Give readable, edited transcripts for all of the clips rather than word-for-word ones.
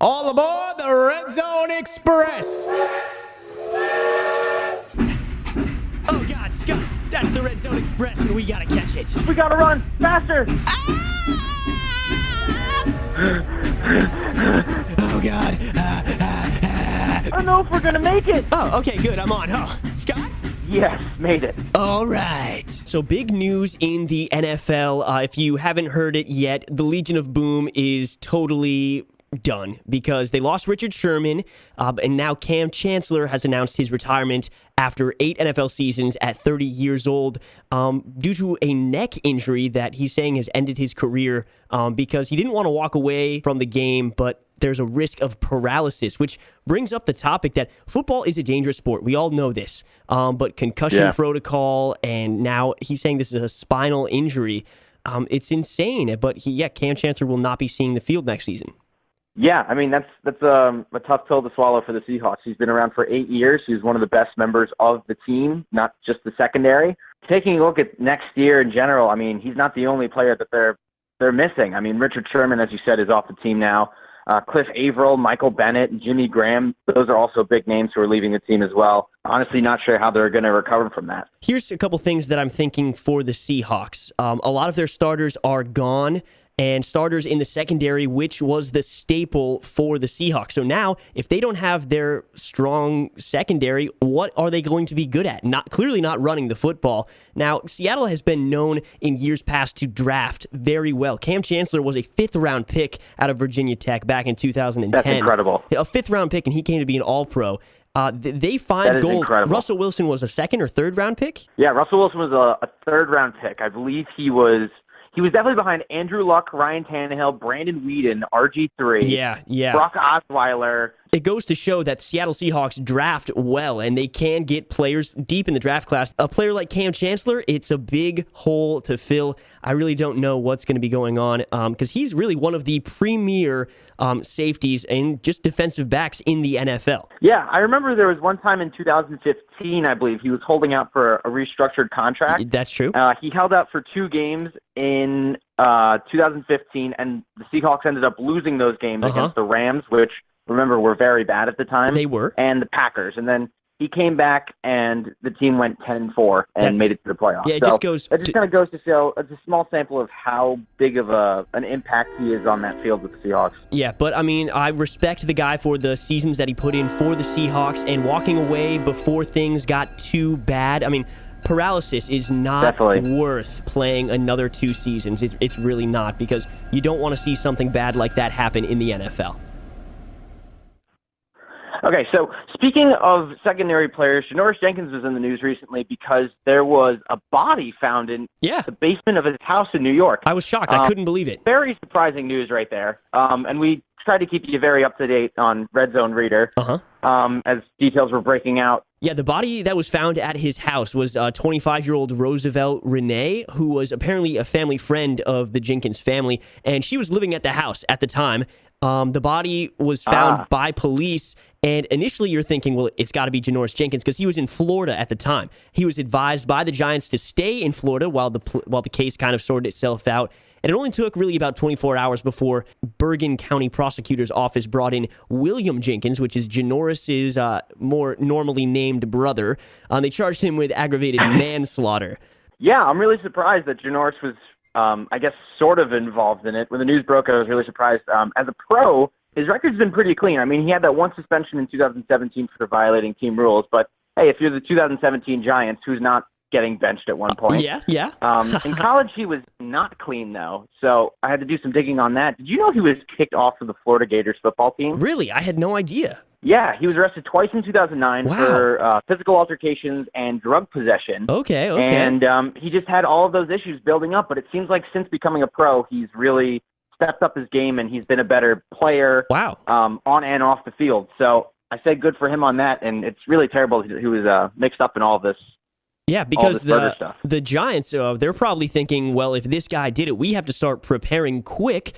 All aboard the Redzone Express. Oh, God, Scott, that's the Redzone Express, and we gotta catch it. We gotta run faster. Oh, God. I don't know if we're gonna make it. Oh, okay, good. I'm on. Oh, Scott? Yes, made it. All right. So big news in the NFL. If you haven't heard it yet, the Legion of Boom is totally done because they lost Richard Sherman, and now Kam Chancellor has announced his retirement after 8 NFL seasons at 30 years old due to a neck injury that he's saying has ended his career because he didn't want to walk away from the game, but there's a risk of paralysis, which brings up the topic that football is a dangerous sport. We all know this, but concussion protocol, and now he's saying this is a spinal injury. It's insane, but Kam Chancellor will not be seeing the field next season. Yeah, I mean, that's a tough pill to swallow for the Seahawks. He's been around for 8 years. He's one of the best members of the team, not just the secondary. Taking a look at next year in general, I mean, he's not the only player that they're missing. I mean, Richard Sherman, as you said, is off the team now. Cliff Averill, Michael Bennett, Jimmy Graham, those are also big names who are leaving the team as well. Honestly, not sure how they're going to recover from that. Here's a couple things that I'm thinking for the Seahawks. A lot of their starters are gone, and starters in the secondary, which was the staple for the Seahawks. So now, if they don't have their strong secondary, what are they going to be good at? Clearly not running the football. Now, Seattle has been known in years past to draft very well. Kam Chancellor was a 5th-round pick out of Virginia Tech back in 2010. That's incredible. A 5th-round pick, and he came to be an All-Pro. They find gold. Incredible. Russell Wilson was a 2nd or 3rd-round pick? Yeah, Russell Wilson was a 3rd-round pick. I believe he was definitely behind Andrew Luck, Ryan Tannehill, Brandon Whedon, RG3, yeah. Brock Osweiler. It goes to show that Seattle Seahawks draft well, and they can get players deep in the draft class. A player like Kam Chancellor, it's a big hole to fill. I really don't know what's going to be going on because he's really one of the premier safeties and just defensive backs in the NFL. Yeah, I remember there was one time in 2015, I believe, he was holding out for a restructured contract. That's true. He held out for 2 games in 2015, and the Seahawks ended up losing those games against the Rams, which, remember, were very bad at the time. They were. And the Packers. And then he came back, and the team went 10-4 and made it to the playoffs. Yeah, it just kind of goes to show it's a small sample of how big of an impact he is on that field with the Seahawks. Yeah, but I mean, I respect the guy for the seasons that he put in for the Seahawks and walking away before things got too bad. I mean, paralysis is not worth playing another 2 seasons. It's really not, because you don't want to see something bad like that happen in the NFL. Okay, so speaking of secondary players, Janoris Jenkins was in the news recently because there was a body found in the basement of his house in New York. I was shocked. I couldn't believe it. Very surprising news right there. And we tried to keep you very up-to-date on Red Zone Reader as details were breaking out. Yeah, the body that was found at his house was 25-year-old Roosevelt Renee, who was apparently a family friend of the Jenkins family, and she was living at the house at the time. The body was found by police, and initially you're thinking, well, it's got to be Janoris Jenkins because he was in Florida at the time. He was advised by the Giants to stay in Florida while the case kind of sorted itself out. And it only took really about 24 hours before Bergen County Prosecutor's Office brought in William Jenkins, which is Janoris' more normally named brother. They charged him with aggravated manslaughter. Yeah, I'm really surprised that Janoris was, I guess, sort of involved in it. When the news broke, I was really surprised. As a pro, his record's been pretty clean. I mean, he had that one suspension in 2017 for violating team rules. But, hey, if you're the 2017 Giants, who's not getting benched at one point? Yeah. In college, he was not clean, though. So I had to do some digging on that. Did you know he was kicked off of the Florida Gators football team? Really? I had no idea. Yeah, he was arrested twice in 2009 for physical altercations and drug possession. Okay. And he just had all of those issues building up, but it seems like since becoming a pro, he's really stepped up his game, and he's been a better player on and off the field. So I say good for him on that, and it's really terrible he was mixed up in all of this. Yeah, because the Giants, they're probably thinking, well, if this guy did it, we have to start preparing quick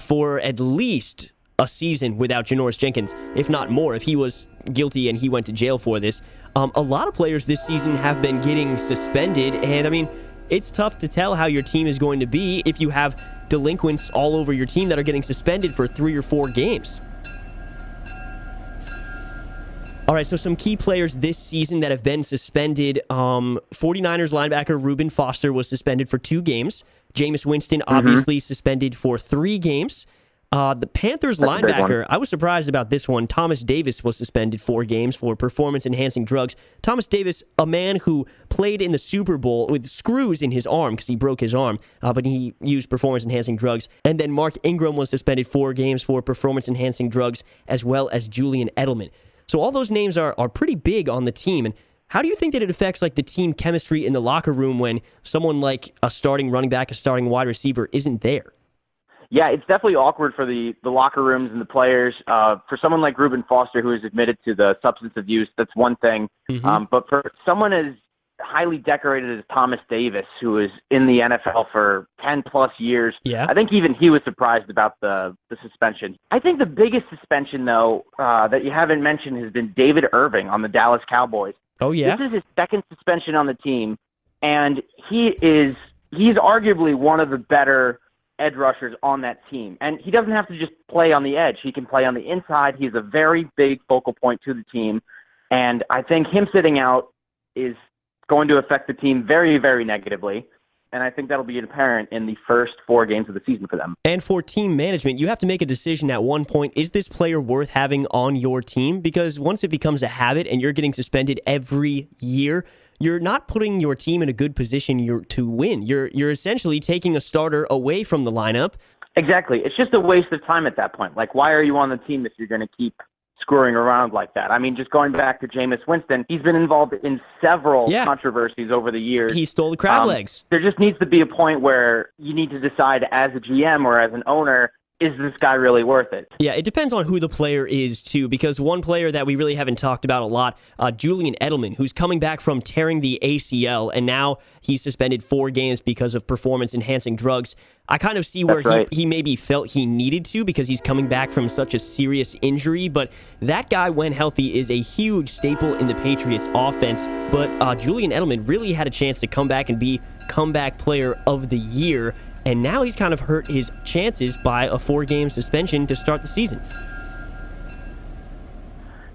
for at least a season without Janoris Jenkins, if not more, if he was guilty and he went to jail for this. A lot of players this season have been getting suspended, and I mean, it's tough to tell how your team is going to be if you have delinquents all over your team that are getting suspended for 3 or 4 games. All right, so some key players this season that have been suspended. 49ers linebacker Reuben Foster was suspended for 2 games. Jameis Winston obviously suspended for 3 games. The Panthers linebacker, I was surprised about this one. Thomas Davis was suspended 4 games for performance-enhancing drugs. Thomas Davis, a man who played in the Super Bowl with screws in his arm because he broke his arm, but he used performance-enhancing drugs. And then Mark Ingram was suspended 4 games for performance-enhancing drugs, as well as Julian Edelman. So all those names are pretty big on the team. And how do you think that it affects like the team chemistry in the locker room when someone like a starting running back, a starting wide receiver isn't there? Yeah, it's definitely awkward for the locker rooms and the players. For someone like Reuben Foster, who is admitted to the substance abuse, that's one thing. But for someone as highly decorated as Thomas Davis, who is in the NFL for 10-plus years, I think even he was surprised about the suspension. I think the biggest suspension, though, that you haven't mentioned has been David Irving on the Dallas Cowboys. Oh, yeah? This is his 2nd suspension on the team, and he's arguably one of the better edge rushers on that team. And he doesn't have to just play on the edge. He can play on the inside. He's a very big focal point to the team. And I think him sitting out is going to affect the team very, very negatively. And I think that'll be apparent in the first 4 games of the season for them. And for team management, you have to make a decision at one point. Is this player worth having on your team? Because once it becomes a habit and you're getting suspended every year, you're not putting your team in a good position to win. You're essentially taking a starter away from the lineup. Exactly. It's just a waste of time at that point. Like, why are you on the team if you're going to keep screwing around like that? I mean, just going back to Jameis Winston, he's been involved in several controversies over the years. He stole the crab legs. There just needs to be a point where you need to decide as a GM or as an owner, is this guy really worth it? Yeah, it depends on who the player is, too, because one player that we really haven't talked about a lot, Julian Edelman, who's coming back from tearing the ACL, and now he's suspended 4 games because of performance-enhancing drugs. I kind of see where he maybe felt he needed to because he's coming back from such a serious injury, but that guy, when healthy, is a huge staple in the Patriots' offense. But Julian Edelman really had a chance to come back and be comeback player of the year, and now he's kind of hurt his chances by a 4-game suspension to start the season.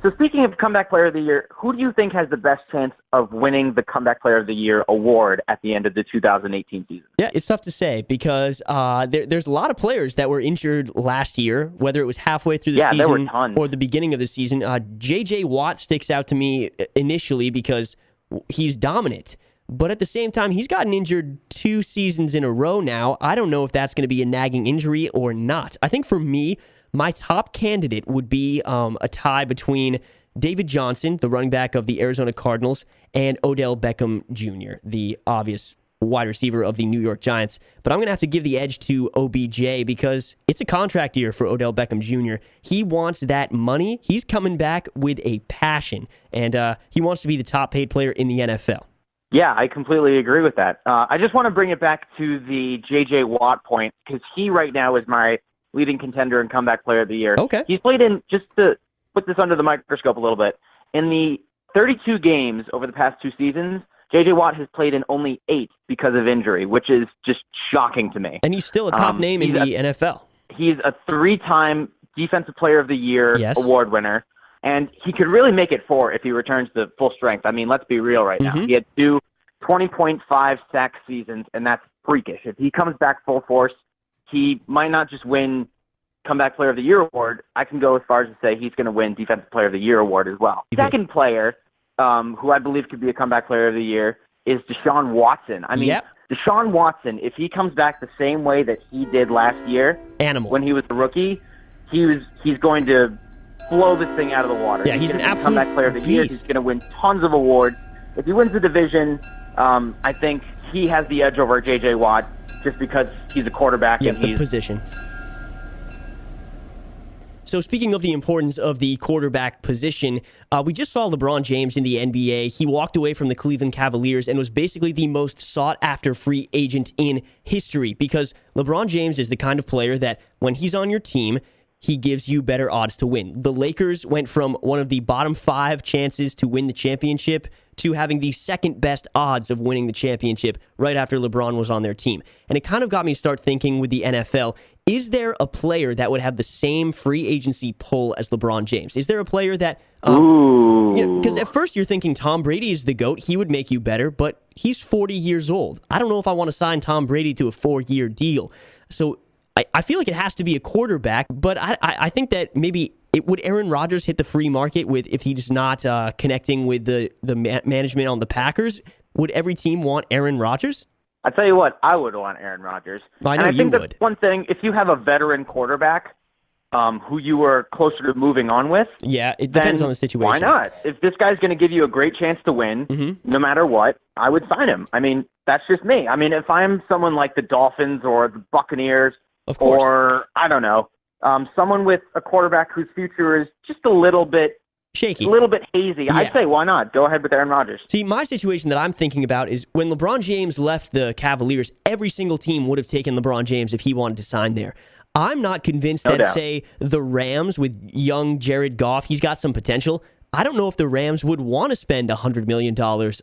So speaking of comeback player of the year, who do you think has the best chance of winning the comeback player of the year award at the end of the 2018 season? Yeah, it's tough to say because there's a lot of players that were injured last year, whether it was halfway through the season or the beginning of the season. J.J. Watt sticks out to me initially because he's dominant. But at the same time, he's gotten injured 2 seasons in a row now. I don't know if that's going to be a nagging injury or not. I think for me, my top candidate would be a tie between David Johnson, the running back of the Arizona Cardinals, and Odell Beckham Jr., the obvious wide receiver of the New York Giants. But I'm going to have to give the edge to OBJ because it's a contract year for Odell Beckham Jr. He wants that money. He's coming back with a passion, and he wants to be the top paid player in the NFL. Yeah, I completely agree with that. I just want to bring it back to the J.J. Watt point because he right now is my leading contender and comeback player of the year. Okay. He's played in, just to put this under the microscope a little bit, in the 32 games over the past 2 seasons, J.J. Watt has played in only 8 because of injury, which is just shocking to me. And he's still a top name in the NFL. He's a 3-time Defensive Player of the Year award winner. And he could really make it 4 if he returns to full strength. I mean, let's be real right now. He had 2 20.5 sack seasons, and that's freakish. If he comes back full force, he might not just win Comeback Player of the Year award. I can go as far as to say he's going to win Defensive Player of the Year award as well. Second player, who I believe could be a Comeback Player of the Year, is Deshaun Watson. I mean, Deshaun Watson, if he comes back the same way that he did last year when he was a rookie, he's going to blow this thing out of the water. Yeah, he's an absolute comeback player of the year. He's going to win tons of awards. If he wins the division, I think he has the edge over J.J. Watt just because he's a quarterback and he's position. So speaking of the importance of the quarterback position, we just saw LeBron James in the NBA. He walked away from the Cleveland Cavaliers and was basically the most sought-after free agent in history because LeBron James is the kind of player that when he's on your team, he gives you better odds to win. The Lakers went from one of the bottom 5 chances to win the championship to having the second best odds of winning the championship right after LeBron was on their team. And it kind of got me to start thinking with the NFL, is there a player that would have the same free agency pull as LeBron James? Is there a player that... Because at first you're thinking Tom Brady is the GOAT. He would make you better, but he's 40 years old. I don't know if I want to sign Tom Brady to a 4-year deal. So I feel like it has to be a quarterback, but I think that maybe... Would Aaron Rodgers hit the free market with if he's not connecting with the management on the Packers? Would every team want Aaron Rodgers? I tell you what, I would want Aaron Rodgers. I know and I think you that's would. one thing. If you have a veteran quarterback who you were closer to moving on with, yeah, it depends on the situation. Why not? If this guy's going to give you a great chance to win, no matter what, I would sign him. I mean, that's just me. I mean, if I'm someone like the Dolphins or the Buccaneers, of course, or I don't know. Someone with a quarterback whose future is just a little bit shaky, a little bit hazy. Yeah. I'd say, why not? Go ahead with Aaron Rodgers. See, my situation that I'm thinking about is when LeBron James left the Cavaliers, every single team would have taken LeBron James if he wanted to sign there. I'm not convinced that, say, the Rams with young Jared Goff, he's got some potential. I don't know if the Rams would want to spend $100 million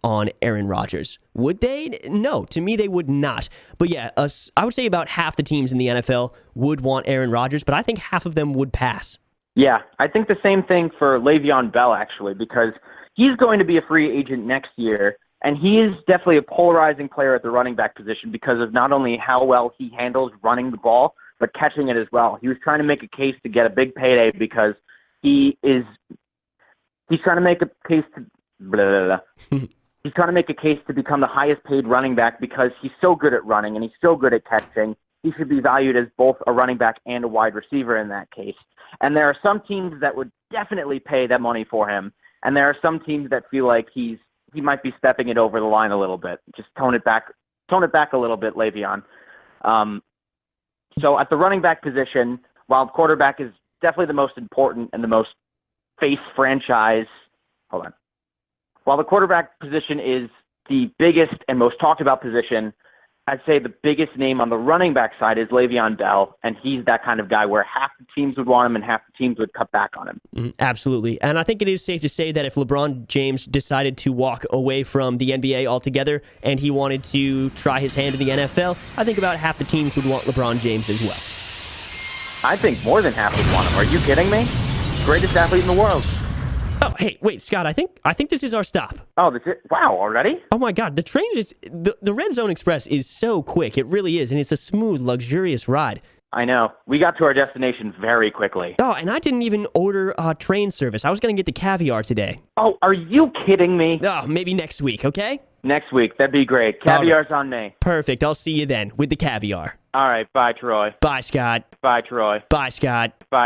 on Aaron Rodgers. Would they? No, to me, they would not. But yeah, I would say about half the teams in the NFL would want Aaron Rodgers, but I think half of them would pass. Yeah, I think the same thing for Le'Veon Bell, actually, because he's going to be a free agent next year, and he is definitely a polarizing player at the running back position because of not only how well he handles running the ball, but catching it as well. He was trying to make a case to get a big payday because he's trying to make a case to he's trying to make a case to become the highest paid running back because he's so good at running and he's so good at catching. He should be valued as both a running back and a wide receiver in that case. And there are some teams that would definitely pay that money for him, and there are some teams that feel like he might be stepping it over the line a little bit. Just tone it back a little bit, Le'Veon. So at the running back position, while quarterback is definitely the most important and the most face franchise. Hold on. While the quarterback position is the biggest and most talked about position, I'd say the biggest name on the running back side is Le'Veon Bell, and he's that kind of guy where half the teams would want him and half the teams would cut back on him. Absolutely. And I think it is safe to say that if LeBron James decided to walk away from the NBA altogether and he wanted to try his hand in the NFL, I think about half the teams would want LeBron James as well. I think more than half would want him. Are you kidding me? Greatest athlete in the world. Oh, hey, wait, Scott, I think this is our stop. Oh, that's it? Wow, already? Oh my God, the train is, the Redzone Express is so quick. It really is, and it's a smooth, luxurious ride. I know. We got to our destination very quickly. Oh, and I didn't even order train service. I was going to get the caviar today. Oh, are you kidding me? Oh, maybe next week, okay? Next week, that'd be great. Caviar's on me. Perfect, I'll see you then with the caviar. All right, bye, Troy. Bye, Scott. Bye, Troy. Bye, Scott. Bye.